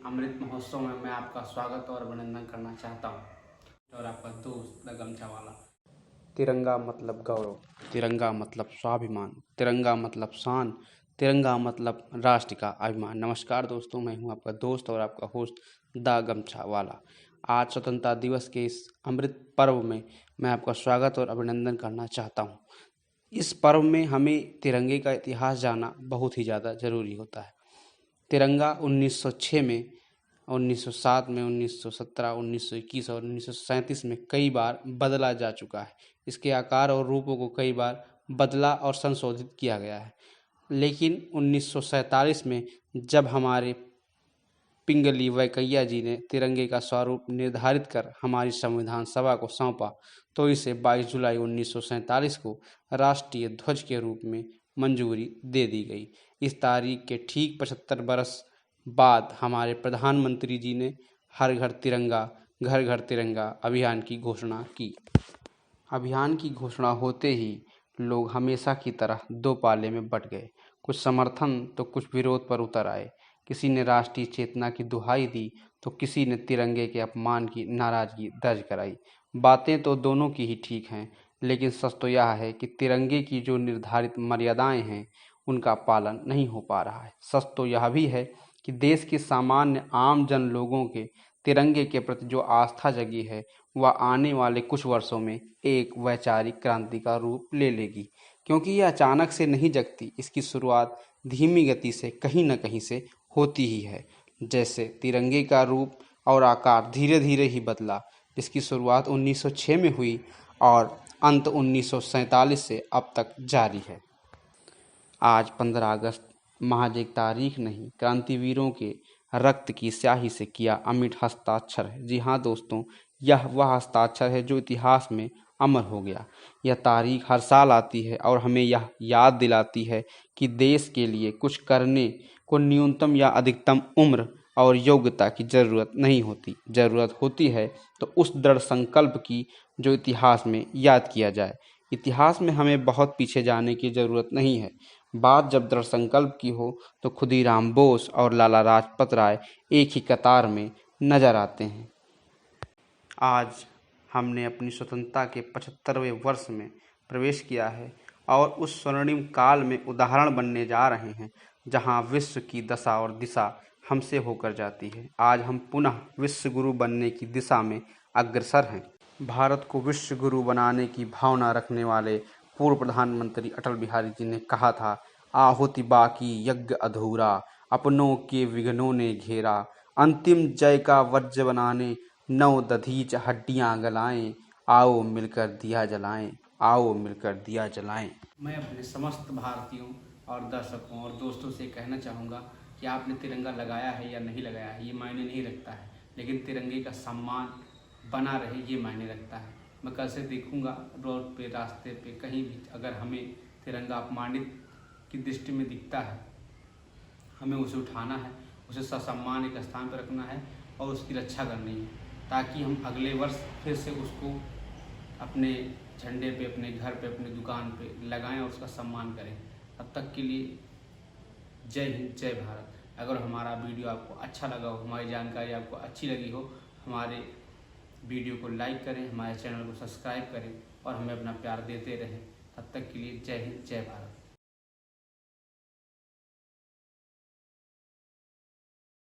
अमृत महोत्सव में मैं आपका स्वागत और अभिनंदन करना चाहता हूँ और आपका दोस्त द गमछा वाला। तिरंगा मतलब गौरव, तिरंगा मतलब स्वाभिमान, तिरंगा मतलब शान, तिरंगा मतलब राष्ट्र का अभिमान। नमस्कार दोस्तों, मैं हूं आपका दोस्त और आपका होस्ट द गमछा वाला। आज स्वतंत्रता दिवस के इस अमृत पर्व में मैं आपका स्वागत और अभिनंदन करना चाहता हूं। इस पर्व में हमें तिरंगे का इतिहास जानना बहुत ही ज़्यादा ज़रूरी होता है। तिरंगा 1906 में, 1907 में, 1917, 1921 और 1937 में कई बार बदला जा चुका है। इसके आकार और रूपों को कई बार बदला और संशोधित किया गया है, लेकिन 1947 में जब हमारे पिंगली वेंकैया जी ने तिरंगे का स्वरूप निर्धारित कर हमारी संविधान सभा को सौंपा, तो इसे 22 जुलाई 1947 को राष्ट्रीय ध्वज के रूप में मंजूरी दे दी गई। इस तारीख के ठीक 75 बरस बाद हमारे प्रधानमंत्री जी ने हर घर तिरंगा, घर घर तिरंगा अभियान की घोषणा की। अभियान की घोषणा होते ही लोग हमेशा की तरह दो पाले में बट गए। कुछ समर्थन तो कुछ विरोध पर उतर आए। किसी ने राष्ट्रीय चेतना की दुहाई दी तो किसी ने तिरंगे के अपमान की नाराजगी दर्ज कराई। बातें तो दोनों की ही ठीक हैं, लेकिन सच तो यह है कि तिरंगे की जो निर्धारित मर्यादाएं हैं उनका पालन नहीं हो पा रहा है। सच तो यह भी है कि देश के सामान्य आम जन लोगों के तिरंगे के प्रति जो आस्था जगी है वह आने वाले कुछ वर्षों में एक वैचारिक क्रांति का रूप ले लेगी, क्योंकि यह अचानक से नहीं जगती। इसकी शुरुआत धीमी गति से कहीं न कहीं से होती ही है। जैसे तिरंगे का रूप और आकार धीरे धीरे ही बदला, जिसकी शुरुआत 1906 में हुई और अंत 1947 से अब तक जारी है। आज 15 अगस्त महज एक तारीख नहीं, क्रांतिवीरों के रक्त की स्याही से किया अमिट हस्ताक्षर है। जी हाँ दोस्तों, यह वह हस्ताक्षर है जो इतिहास में अमर हो गया। यह तारीख हर साल आती है और हमें यह याद दिलाती है कि देश के लिए कुछ करने को न्यूनतम या अधिकतम उम्र और योग्यता की ज़रूरत नहीं होती। ज़रूरत होती है तो उस दृढ़ संकल्प की जो इतिहास में याद किया जाए। इतिहास में हमें बहुत पीछे जाने की ज़रूरत नहीं है। बात जब दृढ़ संकल्प की हो तो खुदीराम बोस और लाला लाजपत राय एक ही कतार में नजर आते हैं। आज हमने अपनी स्वतंत्रता के 75वें वर्ष में प्रवेश किया है और उस स्वर्णिम काल में उदाहरण बनने जा रहे हैं जहां विश्व की दशा और दिशा हमसे होकर जाती है। आज हम पुनः विश्व गुरु बनने की दिशा में अग्रसर हैं। भारत को विश्व गुरु बनाने की भावना रखने वाले पूर्व प्रधानमंत्री अटल बिहारी जी ने कहा था, आहुति बाकी यज्ञ अधूरा, अपनों के विघ्नों ने घेरा, अंतिम जय का वज्र बनाने नौ दधीच हड्डियां गलाएं, आओ मिलकर दिया जलाएं, आओ मिलकर दिया जलाएं। मैं अपने समस्त भारतीयों और दर्शकों और दोस्तों से कहना चाहूँगा कि आपने तिरंगा लगाया है या नहीं लगाया है ये मायने नहीं रखता है, लेकिन तिरंगे का सम्मान बना रहे ये मायने रखता है। मैं कल से देखूँगा रोड पे, रास्ते पे, कहीं भी अगर हमें तिरंगा अपमानित की दृष्टि में दिखता है, हमें उसे उठाना है, उसे ससम्मान एक स्थान पर रखना है और उसकी रक्षा करनी है, ताकि हम अगले वर्ष फिर से उसको अपने झंडे पे, अपने घर पे, अपनी दुकान पे लगाएं और उसका सम्मान करें। तब तक के लिए जय हिंद, जय भारत। अगर हमारा वीडियो आपको अच्छा लगा हो, हमारी जानकारी आपको अच्छी लगी हो, हमारे वीडियो को लाइक करें, हमारे चैनल को सब्सक्राइब करें और हमें अपना प्यार देते रहें। तब तक के लिए जय हिंद, जय भारत।